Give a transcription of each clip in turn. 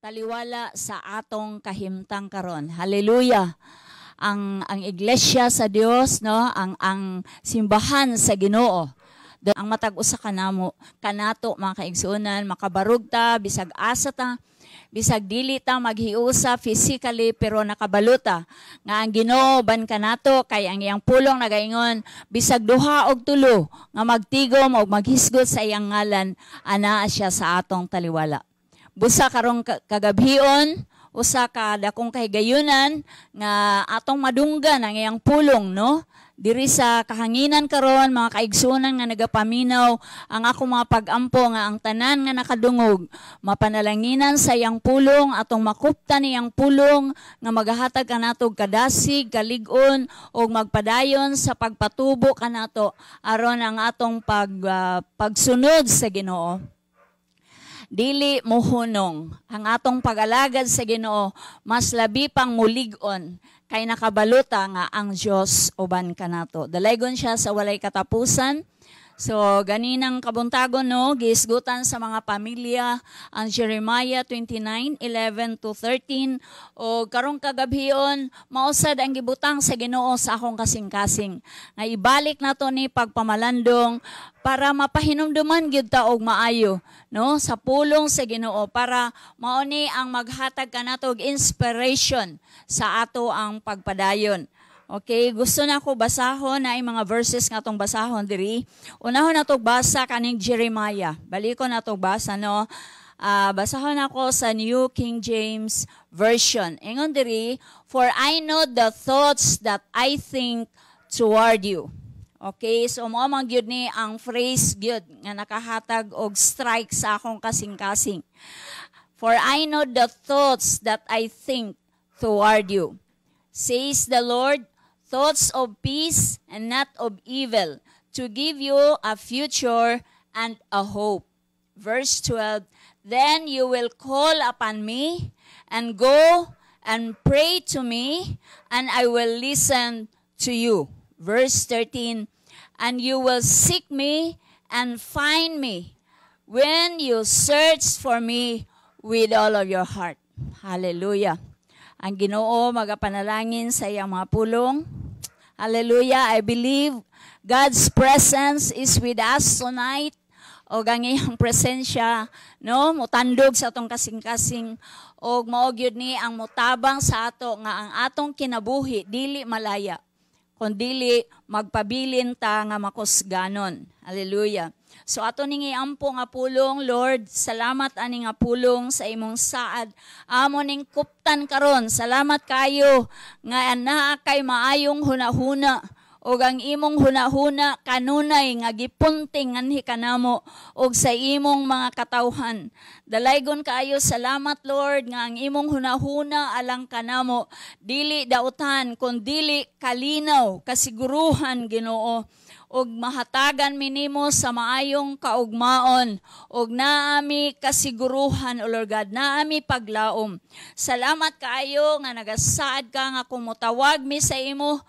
taliwala sa atong kahimtang karon. Hallelujah. Ang iglesia sa Dios, no, ang simbahan sa Ginoo. Ang matag usa kanamo kanato mga kaigsuonan, makabarug ta bisag asa ta, bisag dili ta maghiusa physically pero nakabaluta nga ang Ginoo ban kanato kay ang iyang pulong nagaingon bisag duha og tulo nga magtigom og maghisgot sa iyang ngalan, anaa siya sa atong taliwala. Busa karong kagabhion, usa ka dakong kahigayunan nga atong madunggan ang iyang pulong, no? Diri sa kahanginan karon mga kaigsunan nga nagapaminaw ang ako mga pag-ampo nga ang tanan nga nakadungog mapanalanginan sa iyang pulong atong makuptan iyang pulong nga magahatag kanatog kadasig, kalig-on ug magpadayon sa pagpatubo kanato aron ang atong pagsunod sa Ginoo. Dili mohunong ang atong pag-alagad sa Ginoo, mas labi pang mulig-on kay nakabaluta nga ang Dios uban kanato. Dalaygon siya sa walay katapusan. So ganinang kabuntagon, no, giisgutan sa mga pamilya ang Jeremiah 29:11-13 o karong kagabhion mausad ang gibutang sa Ginoo sa akong kasing-kasing nga ibalik nato ni pagpamalandong para mapahinumduman gyud ta og maayo, no, sa pulong sa Ginoo para mao ni ang maghatag kanato og inspiration sa ato ang pagpadayon. Okay, gusto na ako basahon na yung mga verses nga itong basahon diri. Unahon na itong basa kaning Jeremiah. Baliko na itong basa, no? Basahon ako sa New King James Version. Ingon diri, for I know the thoughts that I think toward you. Okay, so mo man gyud ni ang phrase gyud nga nakahatag og strike sa akong kasing-kasing. For I know the thoughts that I think toward you, says the Lord, thoughts of peace and not of evil, to give you a future and a hope. Verse 12, then you will call upon me and go and pray to me, and I will listen to you. Verse 13, and you will seek me and find me when you search for me with all of your heart. Hallelujah. Ang Ginoo magapanalangin sa iyang mga pulong. Hallelujah. I believe God's presence is with us tonight. O ang iyang presensya, no, mutandog sa atong kasing-kasing o maogyod ni ang mutabang sa ato nga ang atong kinabuhi dili malaya kundi magpabilin ta nga makusganon. Hallelujah. So ato ning iampo nga pulong, Lord, salamat ani nga pulong sa imong saad. Amo ning kuptan karon. Salamat kayo nga anaa kay maayong hunahuna og ang imong hunahuna kanunay nga gipunting nganhi kanamo og sa imong mga katawhan. Dalaygon kaayo salamat, Lord, nga ang imong hunahuna alang kanamo dili dautan kun dili kalinaw, kasiguruhan, Ginoo. Og mahatagan minimo sa maayong kaugmaon og naami kasiguruhan, O Lord God, naami paglaom. Salamat kaayo nga nagasaad ka nga kumutawag mi sa imo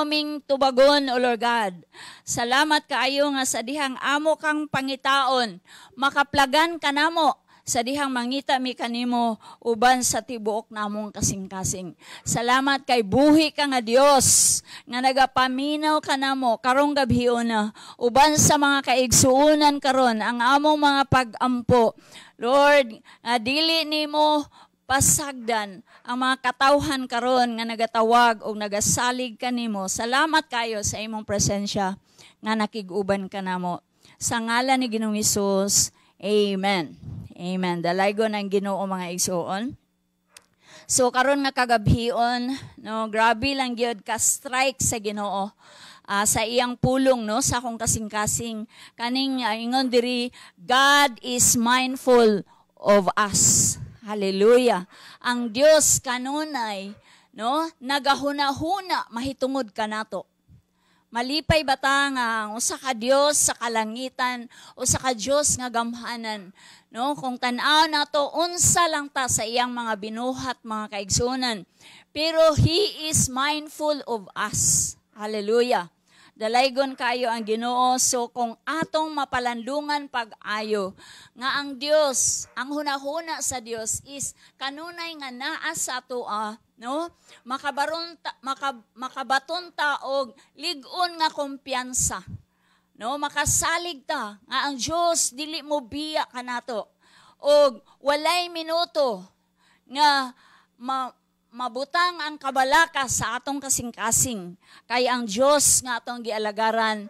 ming tubagon, O Lord God. Salamat kaayo nga sa dihang amo kang pangitaon makaplagan kanamo sa dihang mangita mi kanimo uban sa tibuok namong kasing-kasing. Salamat kay buhi ka nga Dios nga nagapaminaw kanamo karong gabhion na uban sa mga kaigsuonan karon ang among mga pag-ampo. Lord, dili nimo pasagdan ang mga katawhan karon nga nagatawag o nagasalig kanimo. Salamat kayo sa imong presensya nga nakig-uban kanamo. Sa ngalan ni Ginoong Hesus, amen. Amen. Dalaygon ang Ginoo mga igsuon. So karon nga kagabhion, no, grabe lang gyud ka strike sa Ginoo sa iyang pulong, no, sa akong kasing-kasing kaning ingon diri, God is mindful of us. Hallelujah. Ang Dios kanunay, no, nagahuna-huna mahitungod kanato. Malipay bata nga usa ka Dios sa kalangitan, usa ka Dios nga gamhanan, no? Kung tan-aw nato unsa lang ta sa iyang mga binuhat, mga kaigsunan. Pero He is mindful of us. Hallelujah. Dalaygon kayo ang Ginoo. So kung atong mapalandungan pag-ayo, nga ang Dios, ang hunahuna sa Dios is kanunay nga naa sa atoa, no? Makabaton ta og lig-on nga kumpiyansa. No, makasalig ta nga ang Dios dili mo biya kanato. Og walay minuto nga mabutang ang kabalaka sa atong kasing-kasing. Kay ang Dios nga atong gialagaran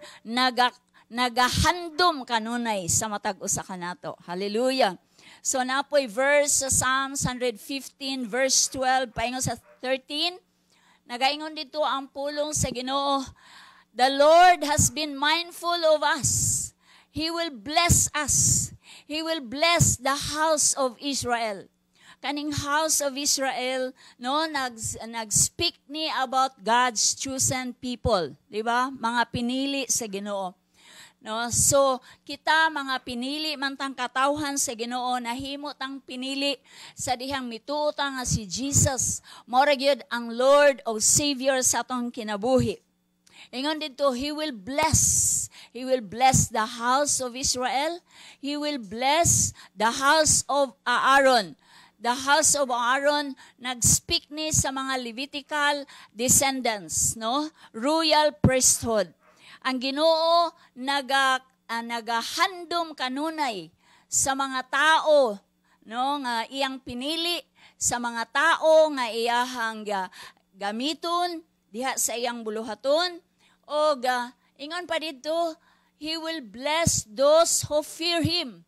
nagahandom kanunay sa matag usa kanato. Hallelujah. So napoy verse sa Psalms 115 verse 12 paingon sa 13. Nagaingon dito ang pulong sa Ginoo. The Lord has been mindful of us. He will bless us. He will bless the house of Israel. Kaning house of Israel, no, nag-speak ni about God's chosen people, di ba? Mga pinili sa Ginoo. No, so kita mga pinili man tang katawhan sa Ginoo, nahimo tang pinili sa dihang mituota nga si Jesus, mao gyud ang Lord o Savior sa atong kinabuhi. Ingon dito, He will bless the house of Israel. He will bless the house of Aaron. The house of Aaron, nag-speak ni sa mga Levitical descendants, no? Royal priesthood. Ang Ginoo nagahandom kanunay sa mga tao, no, nga iyang pinili, sa mga tao nga iyahang gamiton diha sa iyang buluhaton. O ingon pa dito, He will bless those who fear Him.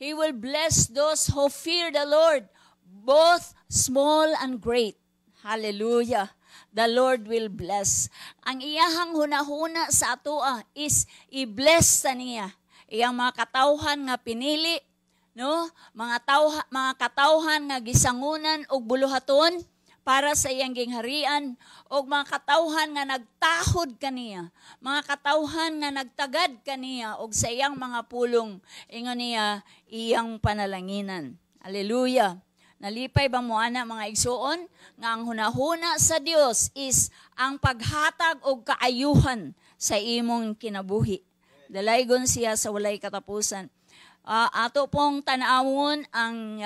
He will bless those who fear the Lord, both small and great. Hallelujah. The Lord will bless. Ang iyahang hunahuna sa atoa is i-bless sa niya. Iyang mga katawhan nga pinili, no? Mga katawhan nga gisangunan og buluhaton para sa iyang gingharian, og mga katawhan nga nagtahod kaniya, mga katawhan nga nagtagad kaniya og sa iyang mga pulong, ingon niya iyang panalanginan. Hallelujah. Nalipay ba mo ana mga igsuon nga ang hunahuna sa Dios is ang paghatag og kaayuhan sa imong kinabuhi. Dalaygon siya sa walay katapusan. Ato pong tanawon ang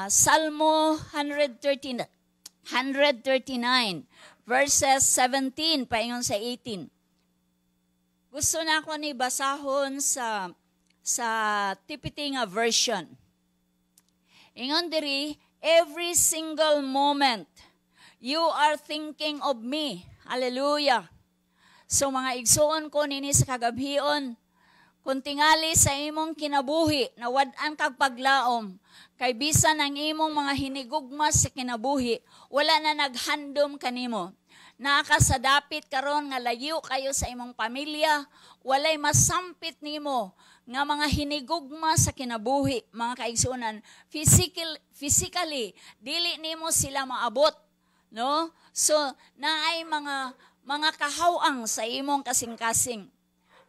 Salmo 139 verses 17 paingon sa 18. Gusto na ako ni basahon sa TPT nga version. Ingon diri, every single moment you are thinking of me. Hallelujah. So mga igsuon ko nini sa kagabhion, kung tingali sa imong kinabuhi, na wad-an kag paglaom, kay bisan ang imong mga hinigugma sa kinabuhi, wala na naghandom kanimo. Nakasadapit karon nga layo kayo sa imong pamilya, walay masampit nimo nga mga hinigugma sa kinabuhi, mga kaigsunan, physically, dili nimo sila maabot, no? So, naay mga kahawang sa imong kasing-kasing,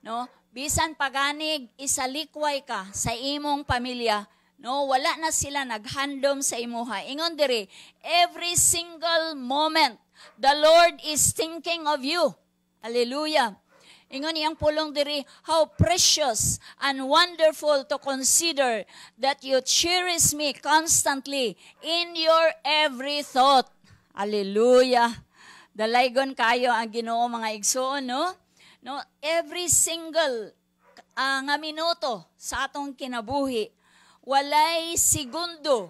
no? Bisan paganig, isalikway ka sa imong pamilya, no? Wala na sila naghandom sa imuha. Ingon diri, every single moment, the Lord is thinking of you. Hallelujah. Ingon iyang pulong diri, how precious and wonderful to consider that you cherish me constantly in your every thought. Hallelujah. Dalaygon kayo ang Ginoo mga igsoon, no? No, every single nga minuto sa atong kinabuhi, walay segundo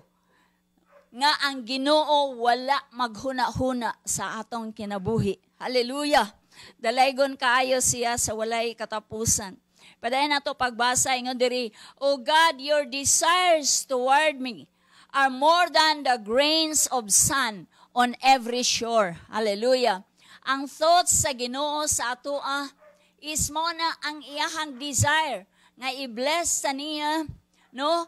nga ang Ginoo wala maghuna-huna sa atong kinabuhi. Hallelujah. Dalaygon kaayo siya sa walay katapusan. Padayon nato pagbasa ingon diri, O God, your desires toward me are more than the grains of sand on every shore. Hallelujah. Ang thoughts sa Ginoo sa atoa is mo na ang iyahang desire nga i-bless ta niya, no?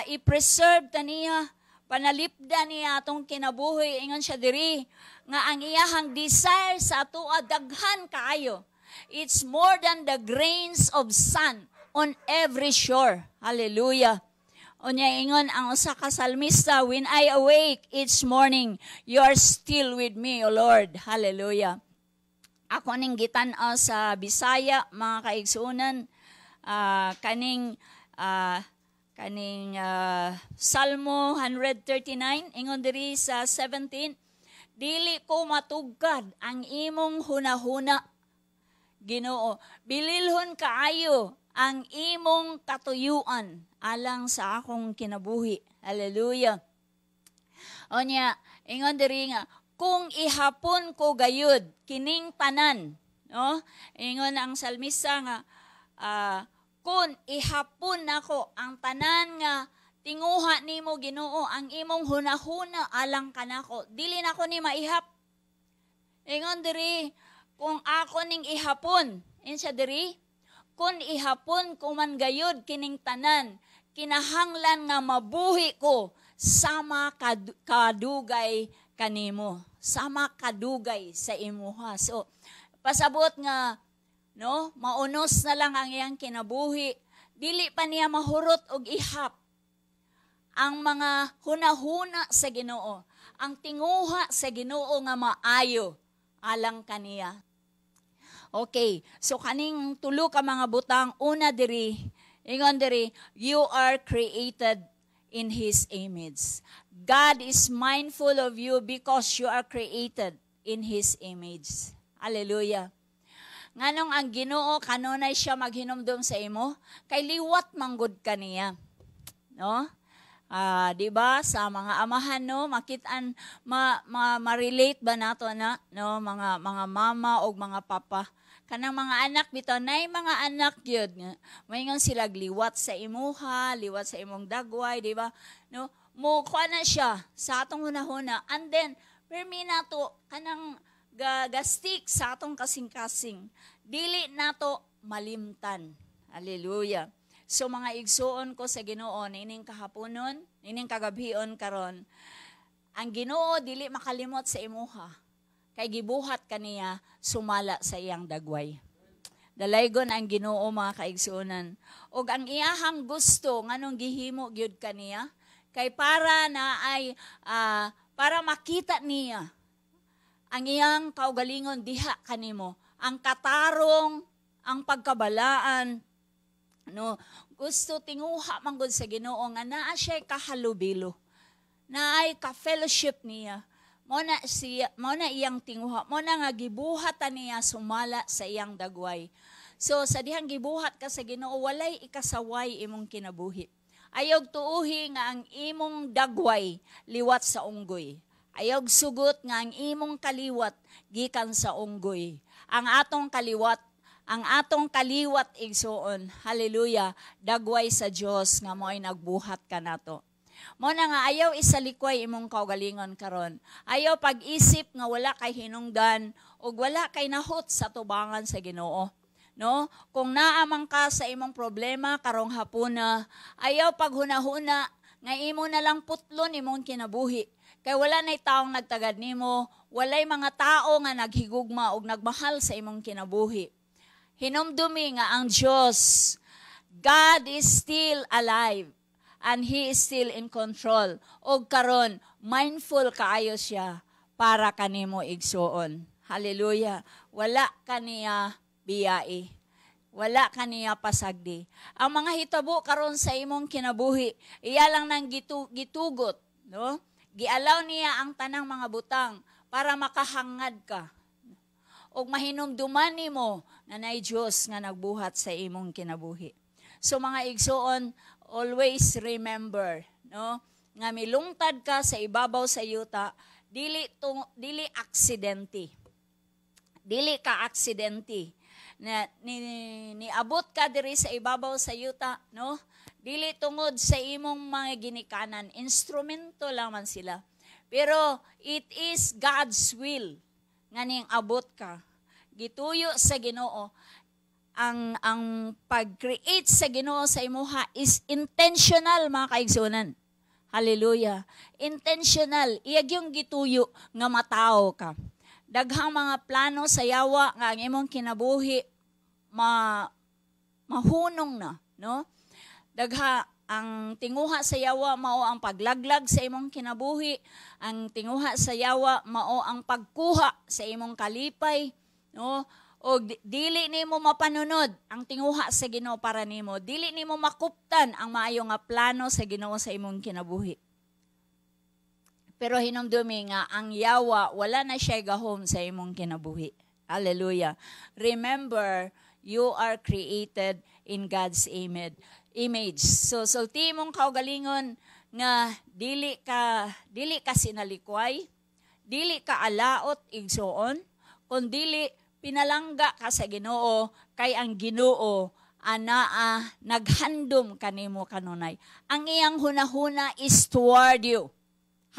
I-preserve ta niya, panalipda niya atong kinabuhi. Ingon siya diri nga ang iyahang desire sa atoa daghan kaayo. It's more than the grains of sand on every shore. Hallelujah. Unya ingon ang usa ka salmista, when I awake each morning, you are still with me, O Lord. Hallelujah. ako ning gitan-aw sa Bisaya, mga kaigsunan, kaning Salmo 139 ingon diri sa 17, dili ko matugkad ang imong hunahuna, Ginoo. Bililhon kaayo ang imong katuyuan alang sa akong kinabuhi. Hallelujah. Onya, ingon diri nga, kung ihapon ko gayud kining tanan, no? Ingon ang salmista nga, kung ihapon nako ang tanan nga tinguha nimo Ginoo, ang imong hunahuna alang kanako, dili nako ni maihap. Ingon diri, kung ako ning ihapon, insya diri, kung ihapon ko man gayud kining tanan, kinahanglan nga mabuhi ko sama kadugay kanimo, sama kadugay sa imuha. So, pasabot nga, no, maunos na lang ang iyang kinabuhi, dili pa niya mahurot og ihap ang mga hunahuna sa Ginoo, ang tinguha sa Ginoo nga maayo alang kaniya. Okay, so kaning tulo ka mga butang, una diri, ingon diri, you are created in His image. God is mindful of you because you are created in His image. Hallelujah. Nganong ang Ginoo kanunay siya maghinumdum sa imo, kay liwat manggod kaniya. No? Di ba sa mga amahan, no, makitaan ma-relate ba nato na, no, mga mama o mga papa kanang mga anak bitaw nay mga anak gyud nga mayngon sila liwat sa imuha, liwat sa imong dagway, di ba, no, mo kuha na siya sa atong hunahuna, and then permi nato kanang gastik sa atong kasing-kasing, dili nato malimtan. Hallelujah. So mga igsuon ko sa Ginoo, nining kahaponon, nining kagabhion karon, ang Ginoo dili makalimot sa imuha, kay gibuhat kaniya sumala sa iyang dagway. Dalaygon ang Ginoo, mga kaigsuonan. Og ang iyahang gusto nganong gihimo gyud kaniya, kay para na ay para makita niya ang iyang kaugalingon diha kanimo, ang katarong, ang pagkabalaan, no, gusto tinguha manggod sa Ginoo nga naa siya kahalubilo, naay ka-fellowship niya, mo na iyang tinguha, mo na nga gibuhatan niya sumala sa iyang dagway. So sa dihang gibuhat ka sa Ginoo, walay ikasaway imong kinabuhi. Ayog tuuhi nga ang imong dagway liwat sa unggoy. Ayog sugot nga ang imong kaliwat gikan sa unggoy. Ang atong kaliwat igsuon, hallelujah, dagway sa Dios nga mo'y nagbuhat kanato. Mo na nga ayaw isalikway imong kaugalingon karon. Ayaw pag-isip nga wala kay hinungdan o wala kay nahot sa tubangan sa Ginoo. No? Kung naamang ka sa imong problema karong hapuna, ayaw paghunahuna nga imo na lang putlon imong kinabuhi. Kay wala na'y taong nagtagad nimo, walay mga tao nga naghigugma og nagmahal sa imong kinabuhi. Hinumdumi nga ang Diyos, God is still alive and He is still in control. Og karon, mindful kaayo siya para kanimo igsuon. Hallelujah. Wala kaniya biyai. Wala kaniya pasagdi. Ang mga hitabo karon sa imong kinabuhi, iya lang nang gitugot, no? Gialaw niya ang tanang mga butang para makahangad ka. Og mahinumduman nimo na nay Dios nga nagbuhat sa imong kinabuhi. So mga igsuon, always remember, no, nga milungtad ka sa ibabaw sa yuta, dili aksidente. Dili ka aksidente. Na niabot ka diri sa ibabaw sa yuta, no? Dili tungod sa imong mga ginikanan, instrumento lang man sila. Pero it is God's will nga ning abot ka. Gituyo sa Ginoo. Ang pag-create sa Ginoo sa imuha is intentional, mga kaigsunan. Hallelujah. Intentional. Iyag yung gituyo nga matao ka. Daghang mga plano sa yawa nga ang imong kinabuhi mahunong na, no? Dagha ang tinguha sa yawa mao ang paglaglag sa imong kinabuhi, ang tinguha sa yawa mao ang pagkuha sa imong kalipay, no? O dili nimo mapanunod ang tinguha sa Ginoo para nimo. Dili nimo makuptan ang maayo nga plano sa Ginoo sa imong kinabuhi. Pero hinumdumi nga ang yawa wala na siya gahom sa imong kinabuhi. Hallelujah. Remember, you are created in God's image. So sulti mong kaugalingon nga dili ka sinalikway, dili ka alaot igsoon, kundi pinalangga ka sa Ginoo kay ang Ginoo anaa naghandom kanimo kanunay. Ang iyang hunahuna is toward you.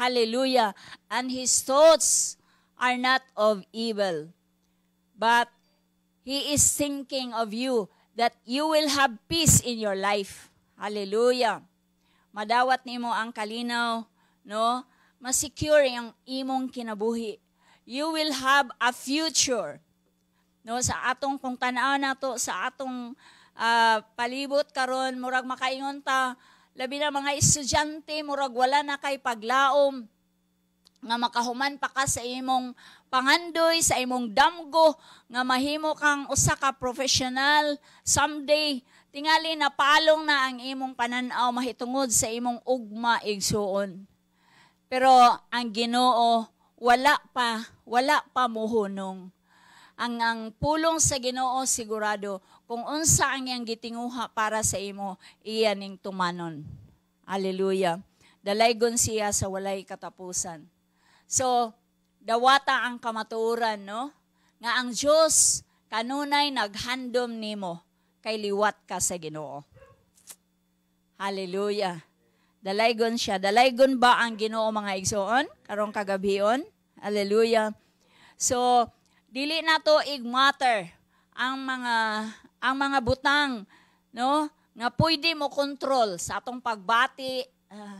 Hallelujah. And His thoughts are not of evil, but He is thinking of you that you will have peace in your life. Hallelujah. Madawat nimo ang kalinaw, no? Masecure ang imong kinabuhi. You will have a future. No, sa atong kung tan-aw nato sa atong palibot karon murag makaingon ta labi na mga estudyante murag wala na kay paglaom nga makahuman pa ka sa imong pangandoy, sa imong damgo nga mahimo kang usa ka professional someday. Tingali na palong na ang imong pananaw mahitungod sa imong ugma igsuon. Pero ang Ginoo wala pa muhunong. Ang pulong sa Ginoo sigurado kung unsa ang iyang gitinguha para sa imo iya ning tumanon. Hallelujah. Dalaygon siya sa walay katapusan. So dawata ang kamatuoran, no? Nga ang Dios kanunay naghandom nimo kay liwat ka sa Ginoo. Hallelujah. Dalaygon siya. Dalaygon ba ang Ginoo mga igsoon karong kagabhion? Hallelujah. So dili nato igmatter ang mga butang, no, nga pwede mo kontrol sa atong pagbati,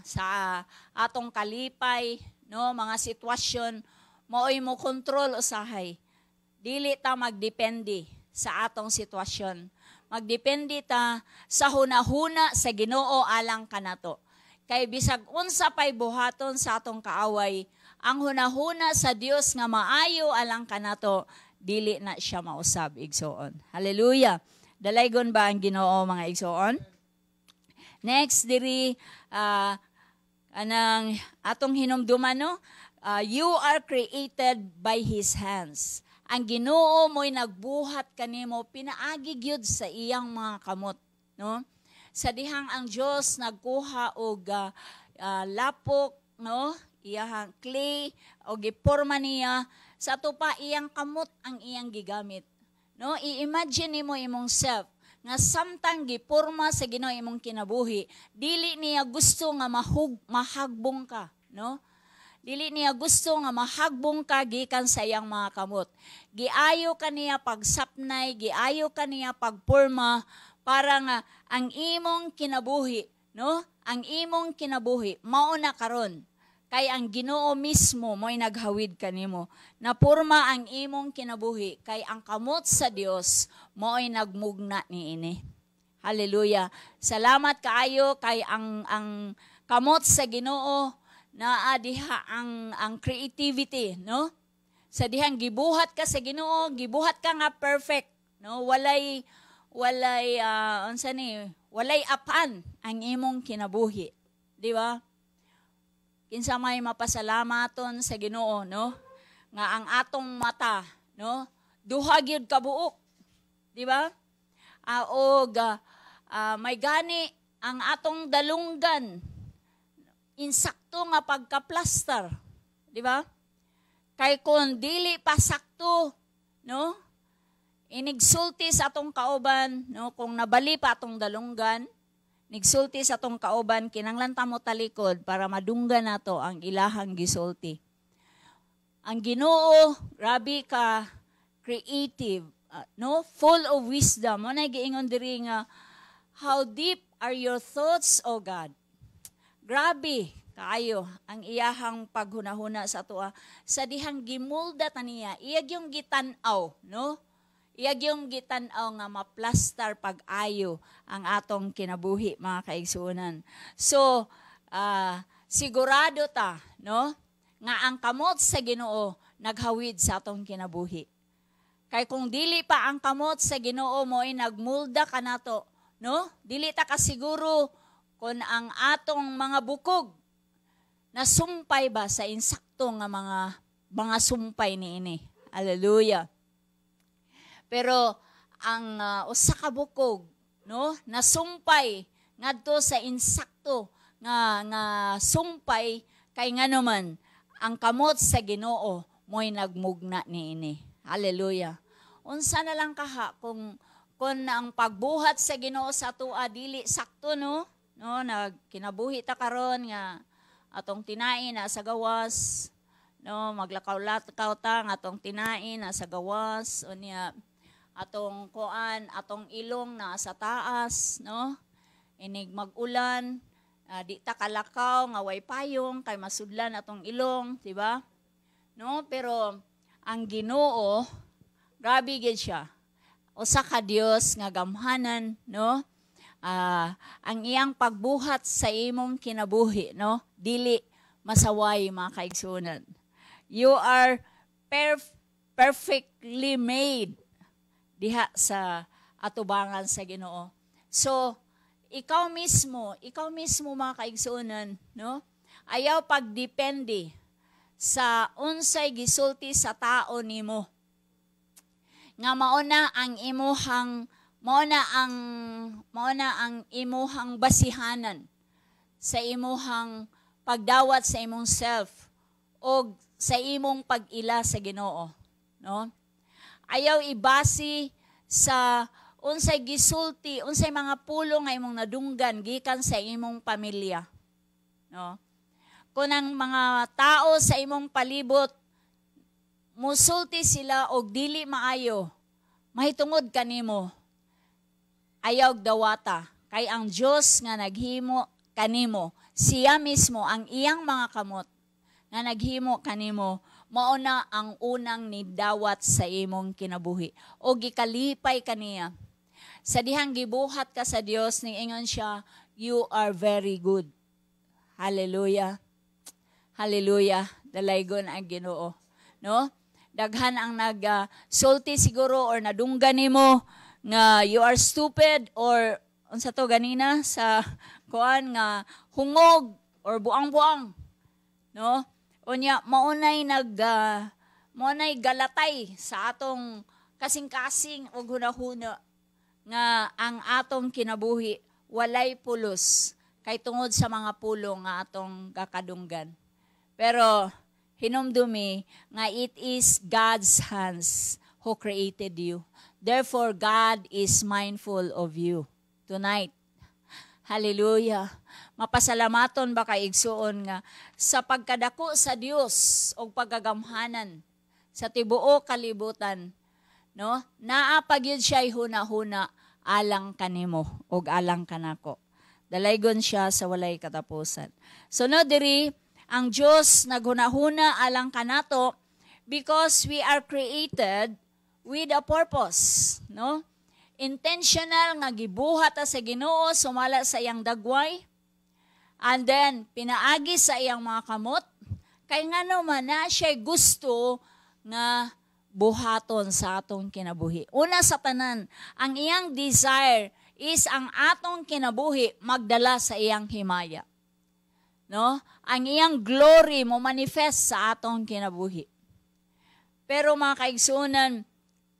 sa atong kalipay, no, mga sitwasyon maoy mo kontrol usahay. Dili ta magdepende sa atong sitwasyon. Magdepende ta sa hunahuna sa Ginoo alang kanato. Kay bisag unsa pay buhaton sa atong kaaway, ang hunahuna sa Dios nga maayo alang kanato, dili na siya mausab igsoon. Hallelujah. Dalaygon ba ang Ginoo mga igsoon? Next diri anang atong hinumduman, no? You are created by His hands. Ang Ginoo mo'y nagbuhat kanimo pinaagi gyud sa iyang mga kamot, no? Sa dihang ang Dios nagkuha og lapok, no? Iyang clay o giporma niya sa tupa iyang kamot ang iyang gigamit. No, i-imagine nimo imong self nga samtang giporma sa Ginoo imong kinabuhi, dili niya gusto nga mahagbong ka, no? Dili niya gusto nga mahagbong ka gikan sa iyang mga kamot. Giayo kaniya pagsapnay, giayo kaniya pagporma para nga ang imong kinabuhi, no? Ang imong kinabuhi mao na karon. Kay ang Ginoo mismo mo'y naghawid kanimo. Napurma ang imong kinabuhi kay ang kamot sa Dios mo'y nagmugna niini. Hallelujah. Salamat kaayo kay ang kamot sa Ginoo naa diha ang creativity, no? Sa dihang gibuhat ka sa Ginoo, gibuhat ka nga perfect, no? Walay walay apan ang imong kinabuhi, di ba? Kinsa may mapasalamaton sa Ginoo, no? Nga ang atong mata, no? Duha gyud ka buok. Di ba? May gani ang atong dalunggan insakto nga pagka-plaster. Di ba? Kay kung dili pa sakto, no? Inigsulti sa atong kauban, no? Kung nabali pa atong dalunggan, nigsulti sa atong kauban, kinanglan ta mo talikod para madunggan nato ang ilahang gisulti. Ang Ginoo, grabe ka creative, no? Full of wisdom. Mo na giingon diri nga, how deep are your thoughts, O God? Grabe kaayo ang iyahang paghunahuna sa atoa. Sa dihang gimulda taniya, iyag yung gitan-aw, no? Iyag yung gitan-aw nga maplastar pag-ayo ang atong kinabuhi, mga kaigsunan. So, sigurado ta, no? Nga ang kamot sa Ginoo naghawid sa atong kinabuhi. Kay kung dili pa ang kamot sa Ginoo mo ay nagmulda ka nato, no? Dili ta ka siguro kung ang atong mga bukog na sumpay ba sa insakto nga mga sumpay niini. Hallelujah. Pero ang usa ka bukog, no, nasumpay ngadto sa insakto nga sumpay kay nganuman ang kamot sa Ginoo mo'y nagmugna niini. Hallelujah. Unsa na lang kaha kung ang pagbuhat sa Ginoo sa tua dili sakto, no? No, nagkinabuhi ta karon nga atong tinain na sa gawas, no, maglakaw-lakaw ta nga atong tinain na sa gawas, unya atong atong ilong na sa taas, no? Inig mag-ulan, di ta kalakaw nga way payong kay masudlan atong ilong, di ba? No, pero ang Ginoo grabe gid siya. Usa ka Dios nga gamhanan, no? Ang iyang pagbuhat sa imong kinabuhi, no? Dili masaway, mga kaigsunan. You are perfectly made diha sa atubangan sa Ginoo. So, ikaw mismo mga kaigsunan, no? Ayaw pagdepende sa unsay gisulti sa tao nimo. Nga mauna ang imuhang basihanan sa imuhang pagdawat sa imong self o sa imong pag-ila sa Ginoo, no? Ayaw ibasi sa unsay gisulti, unsay mga pulong nga imong nadunggan gikan sa imong pamilya, no? Kung ang mga tao sa imong palibot musulti sila og dili maayo, mahitungod kanimo, ayaw dawata. Kay ang Dios nga naghimo kanimo, siya mismo ang iyang mga kamot nga naghimo kanimo, mauna ang unang nidawat sa imong kinabuhi. O gikalipay kaniya. Sa dihang gibuhat ka sa Dios, niingon siya, you are very good. Hallelujah. Hallelujah. Dalaygon ang Ginoo. No? Daghan ang nagsulti siguro or nadunggan nimo nga you are stupid or unsa to ganina sa kuan nga hungog or buang-buang, no? Unya maunay galatay sa atong kasing-kasing ug hunahuna nga ang atong kinabuhi walay pulos kay tungod sa mga pulong nga atong kakadunggan. Pero hinumdumi nga it is God's hands who created you. Therefore, God is mindful of you tonight. Hallelujah. Mapasalamaton ba kay igsuon nga sa pagkadako sa Dios o pagagamhanan sa tibuok kalibutan, no? Naa pagyud siya hunahuna alang kanimo og alang kanako. Dalaygon siya sa walay katapusan. So no diri ang Dios naghunahuna alang kanato because we are created with a purpose, no? Intentional nga gibuhat sa Ginoo sumala sa iyang dagway. And then pinaagi sa iyang mga kamot kay ngano man na siya gusto nga buhaton sa atong kinabuhi. Una sa tanan, ang iyang desire is ang atong kinabuhi magdala sa iyang himaya. No? Ang iyang glory mo manifest sa atong kinabuhi. Pero mga kaigsunan,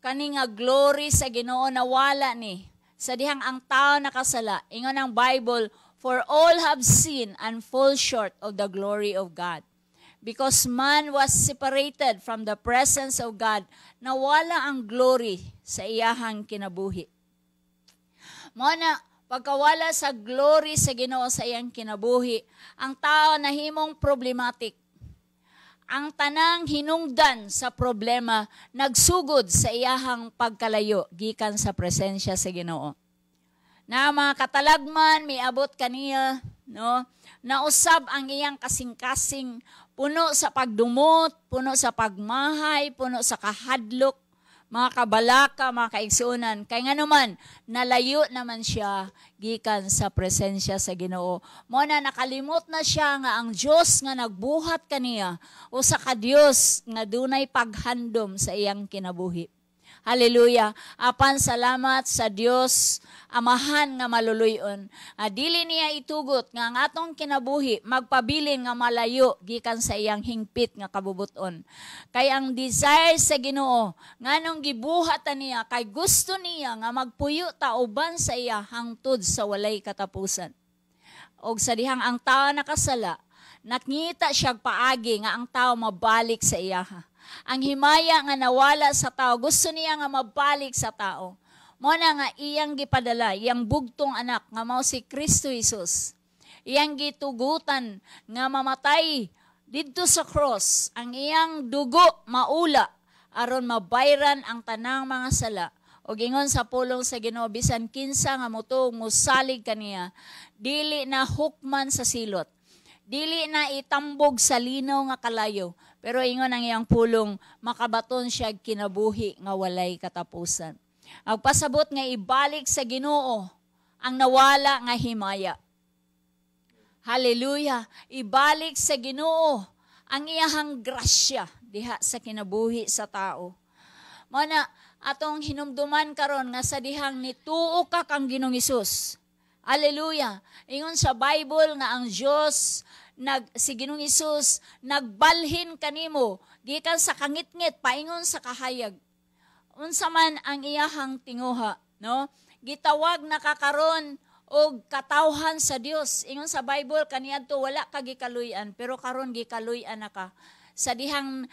kani nga glory sa Ginoo nawala ni. Sa dihang ang tao nakasala, ingon ang Bible, for all have sinned and fall short of the glory of God. Because man was separated from the presence of God, nawala ang glory sa iyahang kinabuhi. Muna, pagkawala sa glory sa Ginoo sa iyang kinabuhi, ang tao nahimong problematic. Ang tanang hinungdan sa problema nagsugod sa iyahang pagkalayo gikan sa presensya sa Ginoo. Na mga katalagman miabot kaniya, no? Nausab ang iyang kasing-kasing, puno sa pagdumot, puno sa pagmahay, puno sa kahadlok, mga kabalaka, mga kaigsunan. Kay nga naman, nalayo naman siya gikan sa presensya sa Ginoo. Muna nakalimot na siya nga ang Dios nga nagbuhat kaniya o sa ka Dios nga dunay paghandom sa iyang kinabuhi. Hallelujah. Apan salamat sa Dios Amahan nga maluluyon. Dili niya itugot nga ang atong kinabuhi magpabilin nga malayo gikan sa iyang hingpit nga kabubuton. Kay ang desire sa Ginoo nganong gibuhatan niya kay gusto niya nga magpuyo ta uban sa iya hangtod sa walay katapusan. Og sa dihang ang tao nakasala, nakita siya paagi nga ang tao mabalik sa iya. Ang himaya nga nawala sa tao, gusto niya nga mabalik sa tao. Muna nga iyang gipadala, iyang bugtong anak nga mao si Kristo Jesus. Iyang gitugutan nga mamatay didto sa cross. Ang iyang dugo maula aron mabayran ang tanang mga sala. O gingon sa pulong sa Ginoo bisan kinsa nga motuog mosalig kaniya, dili na hukman sa silot. Dili na itambog sa linaw nga kalayo. Pero ingon ang iyang pulong, makabaton siya kinabuhi nga walay katapusan. Agpasabot nga ibalik sa Ginoo ang nawala nga himaya. Hallelujah! Ibalik sa Ginoo ang iyahang grasya diha sa kinabuhi sa tao. Mana atong hinumduman karon nga sa dihang nituo ka kang Ginoong Hesus. Hallelujah! Ingon sa Bible nga ang Dios si Ginoong Hesus nagbalhin kanimo gikan sa kangitngit paingon sa kahayag. Unsa man ang iyahang tinguha, no? Gitawag na kakaron og katawhan sa Dios. Ingon sa Bible kaniadto wala ka gikaluy-an, pero karon gikaluy-an na ka. Sa dihang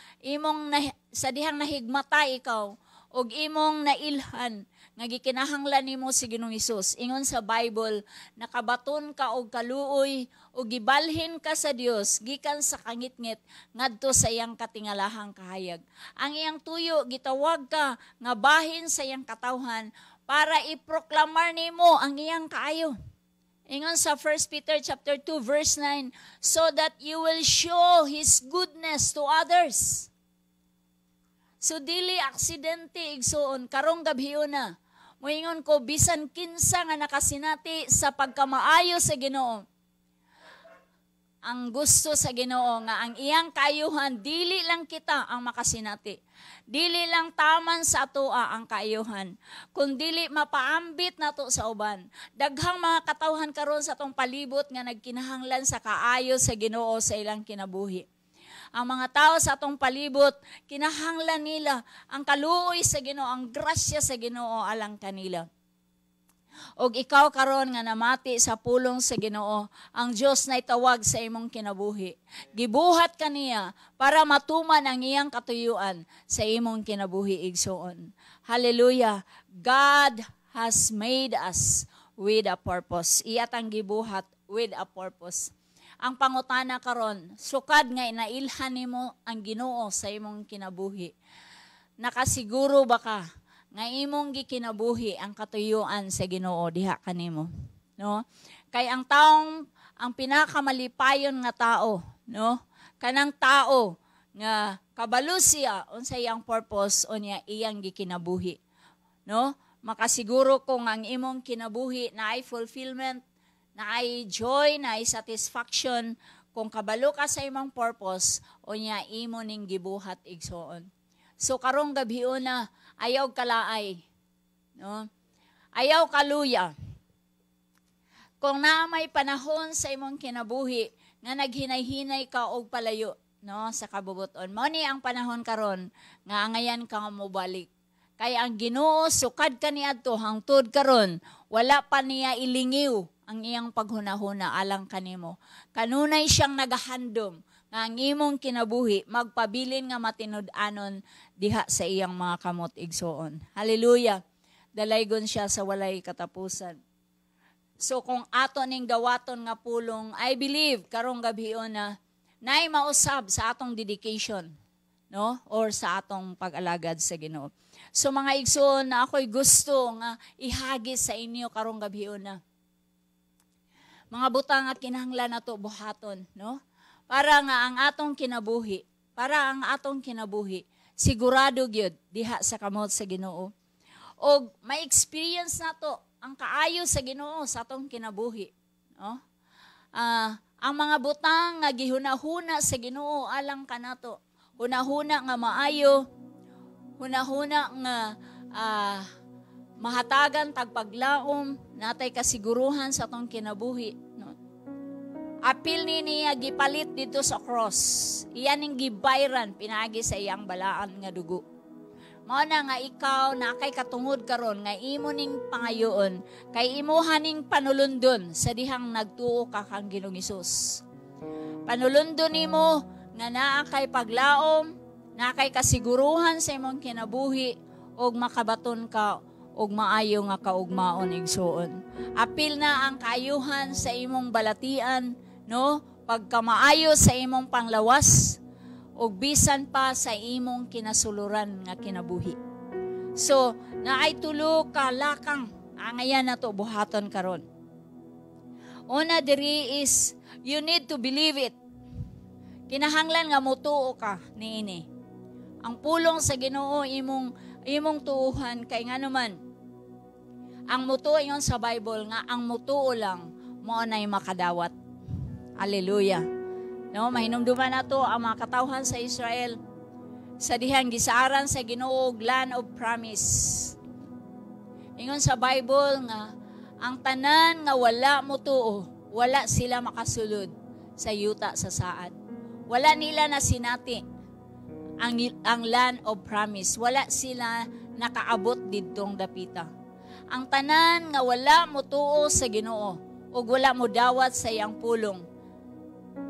nahigmata ikaw og imong nailhan nga gikinahanglan nimo si Ginoong Hesus. Ingon sa Bible, nakabaton ka og kaluoy o gibalhin ka sa Dios gikan sa kangitngit ngadto sa iyang katingalahang kahayag. Ang iyang tuyo gitawag ka nga bahin sa iyang katawhan para iproklamar nimo ang iyang kaayo. Ingon sa 1 Peter chapter 2 verse 9, so that you will show His goodness to others. So dili aksidente igsoon karong gabhion na. Moingon ko bisan kinsa nga nakasinati sa pagkamaayo sa Ginoo. Ang gusto sa Ginoo nga ang iyang kaayuhan dili lang kita ang makasinati. Dili lang taman sa atoa ang kaayuhan, kundi mapaambit nato sa uban. Daghang mga katawhan karon sa atong palibot nga nagkinahanglan sa kaayo sa Ginoo sa ilang kinabuhi. Ang mga tao sa atong palibot, kinahanglan nila ang kaluoy sa Ginoo, ang grasya sa Ginoo alang kanila. Og ikaw karon nga namati sa pulong sa Ginoo, ang Dios na itawag sa imong kinabuhi. Gibuhat kaniya para matuman ang iyang katuyuan sa imong kinabuhi igsoon. Hallelujah! God has made us with a purpose. Iyatang gibuhat with a purpose. Ang pangutana karon, sukad nga inailhan nimo ang Ginoo sa imong kinabuhi. Nakasiguro ba ka nga imong gikinabuhi ang katuyuan sa Ginoo diha kanimo, no? Kay ang taong ang pinakamalipayon nga tao, no? Kanang tao nga kabalo siya unsay iyang purpose o niya iyang gikinabuhi, no? Makasiguro kung ang imong kinabuhi na ay fulfillment, na ay joy, na ay satisfaction, kung kabalo ka sa imong purpose, o niya imo ning gibuhat igsoon. So karong gabhion na, ayaw kalaay, no? Ayaw kaluya. Kung na may panahon sa imong kinabuhi, nga naghinay-hinay ka og palayo, no, sa kabubuton. Mao ni ang panahon karon nga angayan ka nga mobalik. Kaya ang Ginoo sukad kaniadto hangtod karon, wala pa niya ilingiw ang iyang paghunahuna alang kanimo. Kanunay siyang nagahandom nga ang imong kinabuhi magpabilin nga matinud-anon diha sa iyang mga kamot igsoon. Hallelujah! Dalaygon siya sa walay katapusan. So kung ato ning dawaton nga pulong, I believe karong gabhion na naay mausab sa atong dedication, no? Or sa atong pag-alagad sa Ginoo. So mga igsoon na ako'y gusto nga ihagis sa inyo karong gabhion na. Mga butang nga kinahanglan nato buhaton, no? Para ang atong kinabuhi, sigurado gyud diha sa kamot sa Ginoo. Og ma-experience nato ang kaayo sa Ginoo sa atong kinabuhi, no? Ang mga butang nga gihunahuna sa Ginoo alang kanato, hunahuna nga maayo, hunahuna nga mahatagan tagpaglaom natay kasiguruhan sa tong kinabuhi, no? Apil niya gipalit dito sa cross. Iyan ning gibayran pinagi sa iyang balaan nga dugo. Mao na nga ikaw na kay katungod karon nga imo ning pangayoon kay imuhan ning panulundon sa dihang nagtuo ka kang Ginoong Hesus. Panulundon nimo nga naa kay paglaom, naa kay kasiguruhan sa imong kinabuhi og makabaton ka og maayo nga kaugmaon igsuon. Apil na ang kaayuhan sa imong balatian, no? Pagkamaayo sa imong panglawas og bisan pa sa imong kinasuluran nga kinabuhi. So, naay tulo ka lakang angayan nato buhaton karon. Una diri is you need to believe it. Kinahanglan nga motuo ka niini. Ang pulong sa Ginoo imong tuuhan kay nga naman ang mutuo yon sa Bible nga ang mutuo lang mo nay makadawat. Hallelujah. No, mahinumduman nato ang mga katawhan sa Israel sa dihang gisaaran sa Ginoo land of promise. Ingon sa Bible nga ang tanan nga wala mutuo, wala sila makasulod sa yuta sa saad. Wala nila na sinati ang land of promise. Wala sila nakaabot didtong dapita. Ang tanan nga wala mo tuo sa Ginoo o wala mo dawat sa iyang pulong,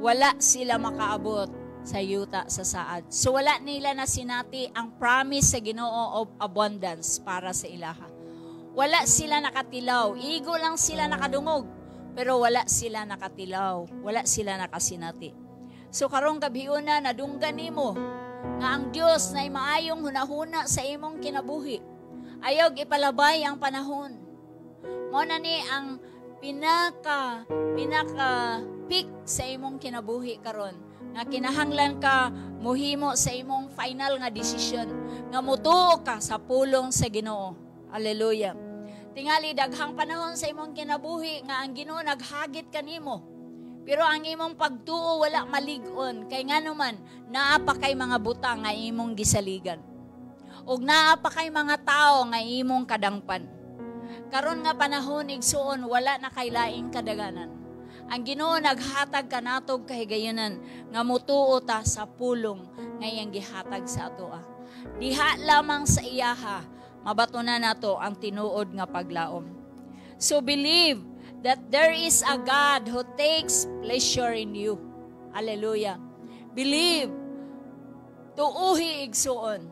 wala sila makaabot sa yuta sa saad. So wala nila na sinati ang promise sa Ginoo of abundance para sa ilaha. Wala sila nakatilaw. Igo lang sila nakadungog. Pero wala sila nakatilaw. Wala sila nakasinati. So karong gabiuna nadunggan nimo nga ang Dios na maayong hunahuna sa imong kinabuhi. Ayog ipalabay ang panahon. Mao na ni ang pinaka peak sa imong kinabuhi karon. Nga kinahanglan ka muhimo sa imong final nga decision nga mutuo ka sa pulong sa Ginoo. Hallelujah. Tingali daghang panahon sa imong kinabuhi nga ang Ginoo naghagit kanimo. Pero ang imong pagtuo wala malig-on kay nganuman naa pa kay mga butang nga imong gisaligan. Ug naa pa kay mga tao nga imong kadangpan. Karon nga panahon igsuon wala na kay laing kadaganan. Ang Ginoo naghatag kanatog kahigayonan nga mutuo ta sa pulong nga iyang gihatag sa atoa. Diha lamang sa iyaha mabatunan nato ang tinuod nga paglaom. So believe that there is a God who takes pleasure in you. Hallelujah. Believe, tuuhi igsuon,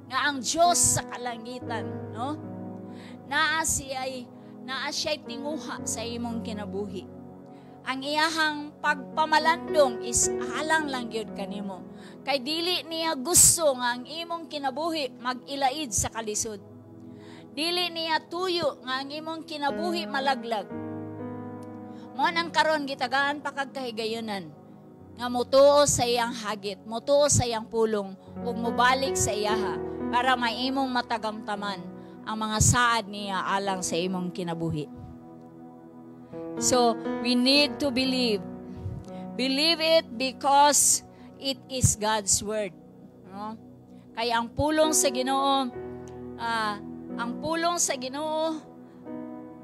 nga ang Diyos sa kalangitan, no? Naa siya'y tinguha sa imong kinabuhi. Ang iyahang pagpamalandong is alang lang yun kanimo. Kay dili niya gusto nga ang imong kinabuhi mag-ilaid sa kalisod. Dili niya tuyo nga ang imong kinabuhi malaglag. Mo nang karon gitagaan pa kag kahigayonan nga mutuo sa iyang hagit, mutuo sa iyang pulong ug mobalik sa iyaha para maimong matagamtaman ang mga saad niya alang sa imong kinabuhi. So, we need to believe. Believe it because it is God's word. No? Kaya ang pulong sa Ginoo,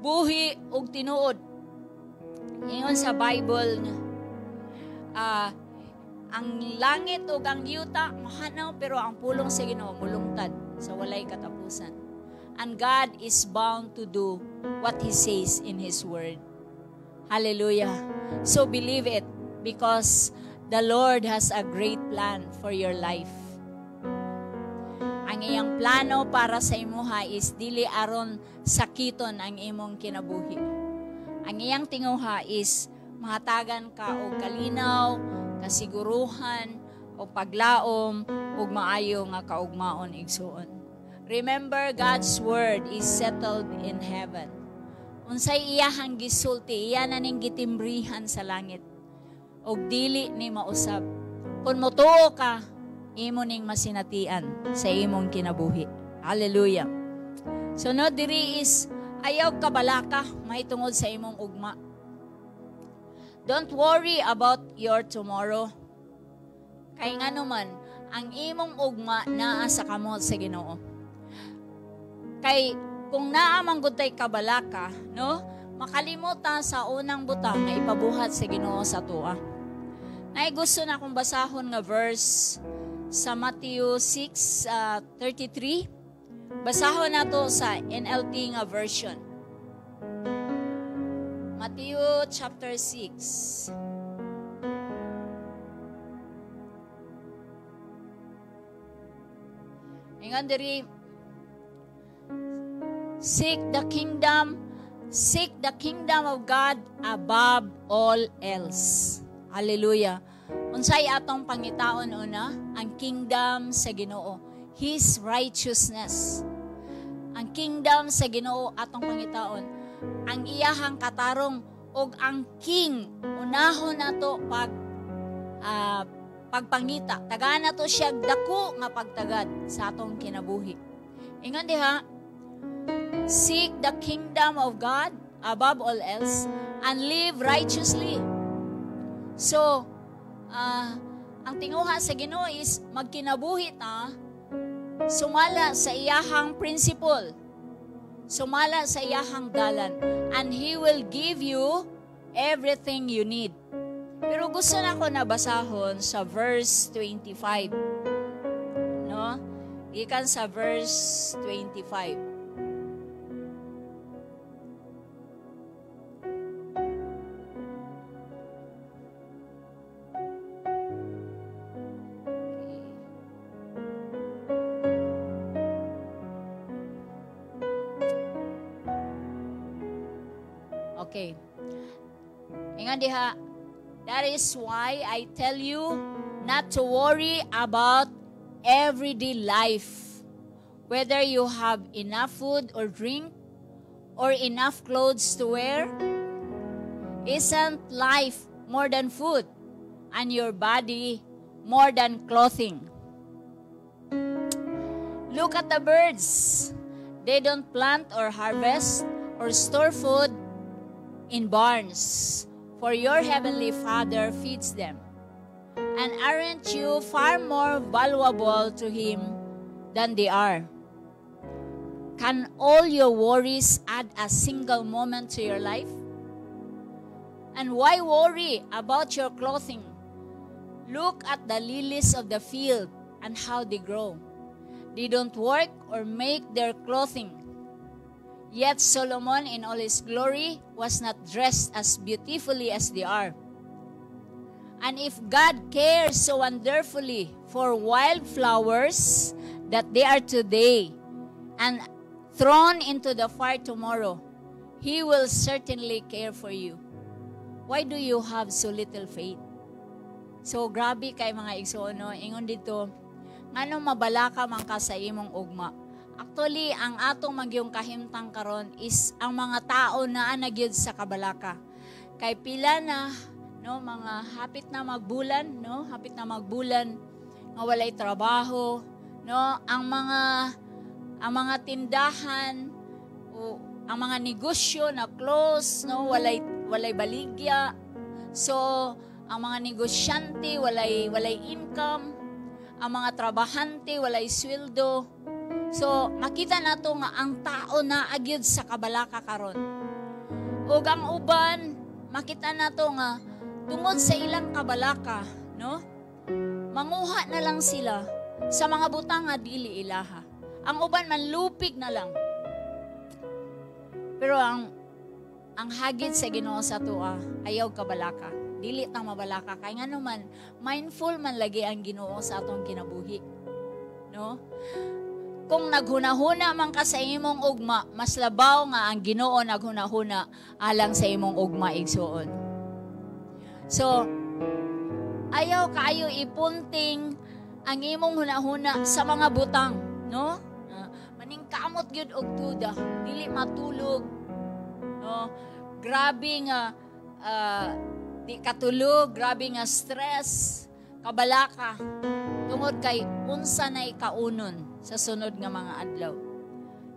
buhi ug tinuod. Ingon sa Bible, ang langit o ang yuta mahanaw pero ang pulong sa Ginoo mulungtad sa walay katapusan. And God is bound to do what He says in His word. Hallelujah. So believe it because the Lord has a great plan for your life. Ang iyang plano para sa imuha is dili aron sakiton ang imong kinabuhi. Ang iyang tinguha is mahatagan ka og kalinaw, kasiguruhan, o paglaom, ug maayo nga kaugmaon igsuon. Remember, God's word is settled in heaven. Unsay iyahang gisulti, iya na ning gitimbrihan sa langit. Og dili ni mausab. Kung motuo ka, imo ning masinatian sa imong kinabuhi. Hallelujah. So no diri is ayaw kabalaka mahitungod sa imong ugma. Don't worry about your tomorrow. Kay nga naman, ang imong ugma naa sa kamot sa Ginoo. Kay kung naamang gutay kabalaka, no? Makalimutan sa unang butang nga ipabuhat sa Ginoo sa tuwa. Nay gusto na akong basahon nga verse sa Matthew 6:33. Basahon nato sa NLT nga version. Matthew chapter 6. Ingon diri, seek the kingdom of God above all else. Hallelujah. Unsay atong pangitaon una? Ang kingdom sa Ginoo, His righteousness. Ang kingdom sa Ginoo atong pangitaon, ang iyahang katarong og ang king unahon nato pagpangita. Tagaan nato siya dako nga pagtagad sa atong kinabuhi. Ingon diha, seek the kingdom of God above all else and live righteously. So, ang tinguha sa Ginoo is magkinabuhi ta sumala sa iyahang principle, sumala sa iyahang dalan, and He will give you everything you need. Pero gusto na ko nabasahon sa verse 25. No? Gikan sa verse 25. Okay. Ingon diha, that is why I tell you not to worry about everyday life, whether you have enough food or drink or enough clothes to wear. Isn't life more than food and your body more than clothing? Look at the birds. They don't plant or harvest or store food in barns, for your heavenly Father feeds them. And aren't you far more valuable to Him than they are? Can all your worries add a single moment to your life? And why worry about your clothing? Look at the lilies of the field and how they grow. They don't work or make their clothing. Yet Solomon in all his glory was not dressed as beautifully as they are. And if God cares so wonderfully for wildflowers that they are today and thrown into the fire tomorrow, He will certainly care for you. Why do you have so little faith? So grabe kay mga igsoon, ingon dito, ngano mabalaka man ka sa imong ugma. Actually, ang atong magyong kahimtang karon is ang mga tao na nagyud sa kabalaka. Kay pila na, no, mga hapit na magbulan nga walay trabaho, no, ang mga tindahan o ang mga negosyo na close, no, walay baligya. So, ang mga negosyante walay income, ang mga trabahante walay sweldo. So, makita nato nga ang tao na agyud sa kabalaka karon. Ug ang uban, makita nato nga tungod sa ilang kabalaka, no? Manguha na lang sila sa mga butang nga dili ilaha. Ang uban manlupig na lang. Pero ang hagit sa Ginoo sa tuwa, ayaw kabalaka. Dili tang mabalaka kay ngano man mindful man lagi ang Ginoo sa atong kinabuhi. No? Kung naghunahuna man ka sa imong ugma, mas labaw nga ang Ginoo naghunahuna alang sa imong ugma igsuon. So, ayaw kaayo ipunting ang imong hunahuna sa mga butang, no? Maningkamot gyud og tuda, dili matulog. No? Grabe nga di katulog, grabe nga stress, kabalaka. Tungod kay unsa na ikaunon sa sunod nga mga adlaw.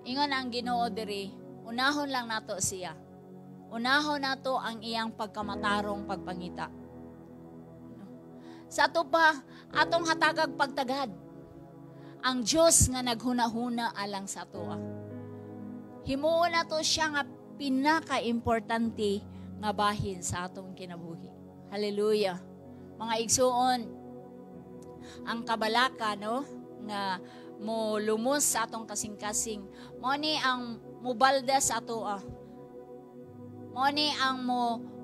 Ingon ang Ginoo diri, unahon lang nato siya. Unahon nato ang iyang pagkamatarong pagpangita. Sa ato pa, atong hatagag pagtagad. Ang Diyos nga naghuna-huna alang sa atoa. Himuon na to siya nga pinaka-importante nga bahin sa atong kinabuhi. Hallelujah. Mga igsuon, ang kabalaka, no, nga mo lumos sa atong kasing-kasing, mo ni ang mubalda sa ato, mo ni ang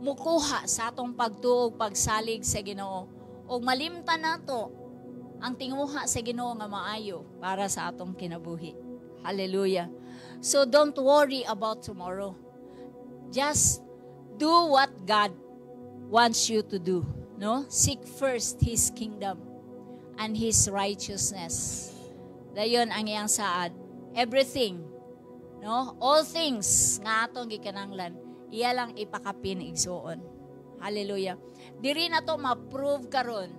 mukuha sa atong pagtuog, pagsalig sa Ginoo. O malimtan nato ang tinguha sa Ginoo nga maayo para sa atong kinabuhi. Hallelujah. So don't worry about tomorrow. Just do what God wants you to do. No? Seek first His kingdom and His righteousness. Dayon ang iyang saad. Everything, no? All things nga atong gikinahanglan, iya lang ipakapin igsuon. Hallelujah. Diri na to ma-prove karon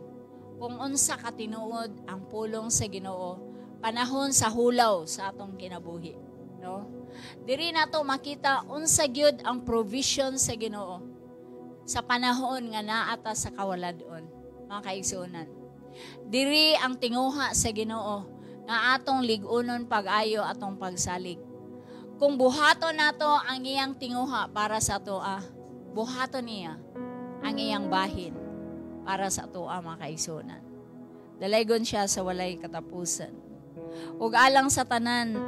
kung unsa ka tinuod ang pulong sa Ginoo panahon sa hulaw sa atong kinabuhi, no? Diri na to makita unsa gyud ang provision sa Ginoo sa panahon nga naata sa kawaladon, mga kaigsuonan. Diri ang tinguha sa Ginoo nga atong lig-unon pag-ayo atong pagsalig. Kung buhaton nato ang iyang tinguha para sa toa, buhaton niya ang iyang bahin para sa toa, mga kaigsuonan. Dalaygon siya sa walay katapusan. Ug alang sa tanan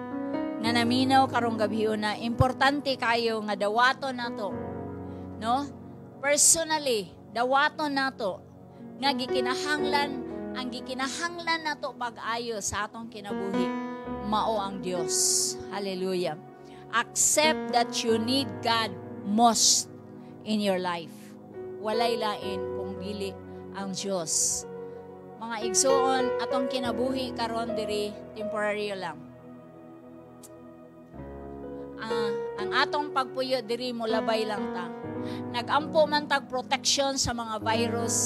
nga naminaw karong gabion na importante kayo nga dawaton nato, no? Personally, dawaton nato nga gikinahanglan, ang gikinahanglan nato pag-ayo sa atong kinabuhi mao ang Dios. Hallelujah. Accept that you need God most in your life. Walay lain kung dili ang Dios. Mga igsoon, atong kinabuhi karon diri temporary lang. Ang atong pagpuyo diri mulabay lang ta. Nagampo man tag protection sa mga virus.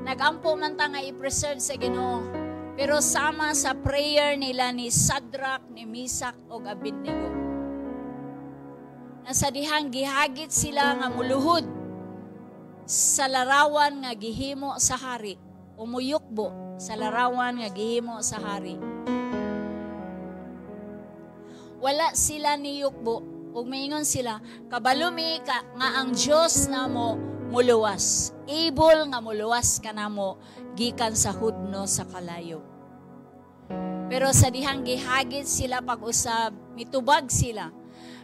Nagampo man ta nga i-preserve sa Ginoo. Pero sama sa prayer nila ni Shadrach, ni Meshach ug Abednego. Nasa dihang gihagit sila nga muluhod sa larawan nga gihimo sa hari. Umuyukbo sa larawan nga gihimo sa hari. Wala sila niyukbo ug maingon sila, kabalumi ka nga ang Dios namo muluwas. Able nga muluwas kanamo gikan sa hudno sa kalayo. Pero sa dihang gihagit sila pag-usab, mitubag sila.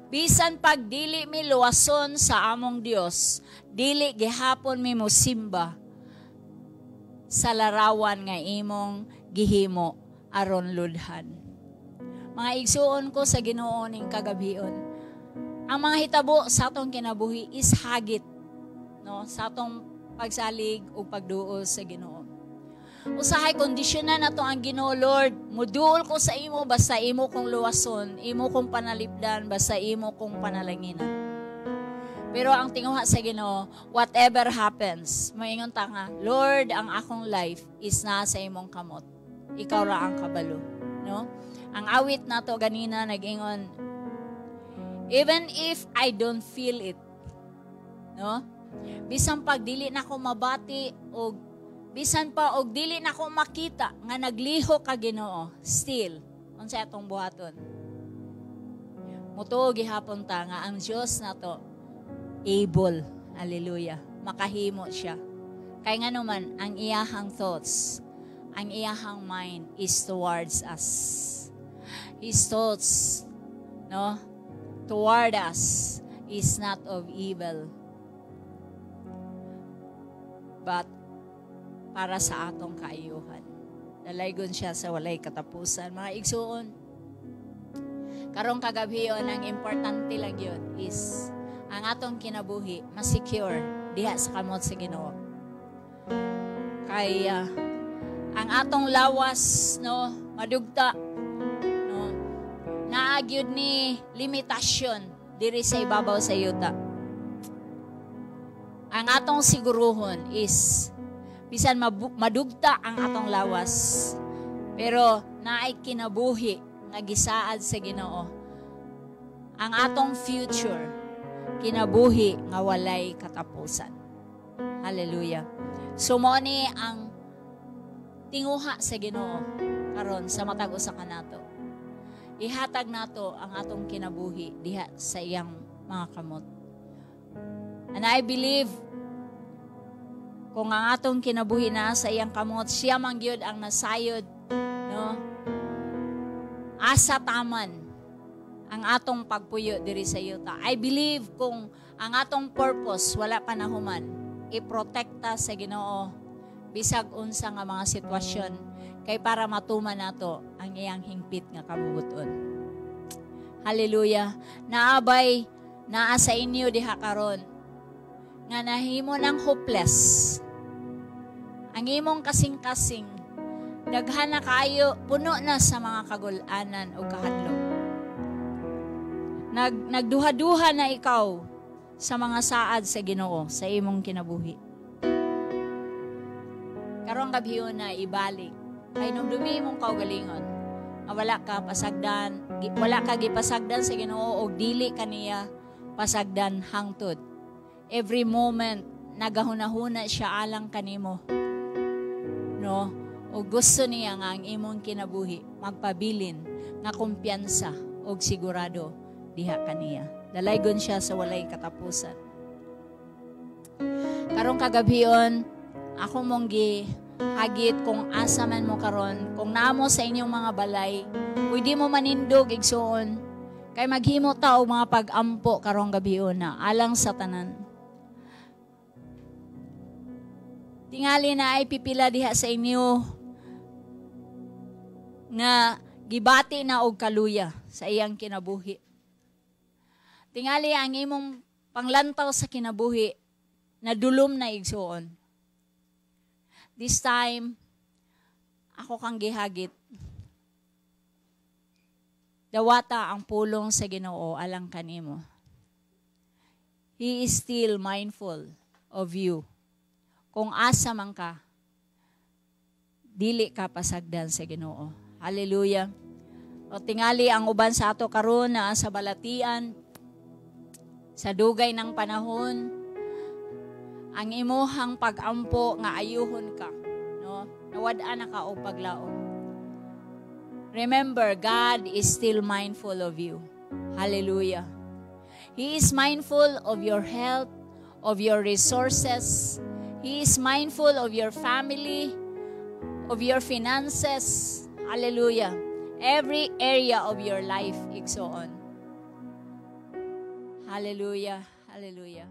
Bisan pag dili mi luwason sa among Dios, dili gihapon mi mosimba sa larawan nga imong gihimo aron ludhan. Mga igsuon ko sa Ginoo ning kagabion, ang mga hitabo sa atong kinabuhi is hagit, no, sa atong pagsalig o pagduol sa Ginoo. Usahay kondisyonan nato ang Ginoo, Lord, muduol ko sa imo basta imo kong luwason, imo kong panalipdan basta imo kong panalanginan. Pero ang tinguha sa Ginoo, whatever happens, maingon ta nga, Lord, ang akong life is nasa imong kamot. Ikaw ra ang kabalo, no? Ang awit nato ganina nag-ingon, even if I don't feel it, no? Bisan pag dili na ko mabati o bisan pa og dili na ko makita nga nagliho ka Ginoo, still unsa atong buhaton? Mutuo gihapon ta nga ang Dios nato able, hallelujah, makahimo siya. Kay nga naman ang iyahang thoughts, ang iyahang mind is towards us. His thoughts, no, toward us is not of evil, but para sa atong kaayuhan. Dalaygon siya sa walay katapusan. Mga igsuon, karong kagabion, ang importante lang yun is ang atong kinabuhi ma-secure diha sa kamot sa Ginoo. Kay ang atong lawas, no, madugta, no, naagyod ni limitasyon diri sa ibabaw sa yuta. Ang atong siguruhon is bisan madugta ang atong lawas, pero naay kinabuhi nga gisaad sa Ginoo. Ang atong future kinabuhi nga walay katapusan. Hallelujah. So mao ni ang tinguha sa Ginoo karon sa matag usa kanato. ihatag nato ang atong kinabuhi diha sa iyang mga kamot. And I believe kung ang atong kinabuhi na sa iyang kamot, siya man gyud ang nasayod, no? Asa taman ang atong pagpuyo diri sa yuta. I believe kung ang atong purpose wala pa nahuman, iprotekta sa Ginoo bisag unsa nga mga sitwasyon kay para matuman nato ang iyang hingpit nga kabubuton. Hallelujah. Naabay naa sa inyo diha karon nga nahimo ng hopeless. Ang imong kasing-kasing daghan na kaayo, puno na sa mga kagul-anan o kahadlok. Nagduha-duha na ikaw sa mga saad sa Ginoo sa imong kinabuhi. Karong gabiyon na ibalik ay numdumi imong kaugalingon. Wala ka pasagdan, wala ka gipasagdan sa Ginoo og dili kaniya pasagdan hangtod. Every moment nagahunahuna siya alang kanimo. No? O gusto niya nga ang imong kinabuhi magpabilin nga kumpiyansa og sigurado diha kaniya. Dalaygon siya sa walay katapusan. Karong kagabion, ako mong hagit kung asa man mo karon, kung naamo sa inyong mga balay, pwede mo manindog igsuon, kay maghimo ta og mga pag-ampo karong gabion na alang sa tanan. Tingali na ay pipila diha sa inyo nga gibati na og kaluya sa iyang kinabuhi. Tingali ang imong panglantaw sa kinabuhi na dulom na igsuon. This time, ako kang gihagit. Dawata ang pulong sa Ginoo alang kanimo. He is still mindful of you. Kung asa man ka, dili ka pasagdan sa Ginoo. Hallelujah. O tingali ang uban sa ato karon na sa balatian, sa dugay ng panahon, ang imuhang pag-ampo nga ayuhon ka, no? Nawad-an na ka o paglaom. Remember, God is still mindful of you. Hallelujah. He is mindful of your health, of your resources. He is mindful of your family, of your finances. Hallelujah. Every area of your life, igsoon. Hallelujah. Hallelujah.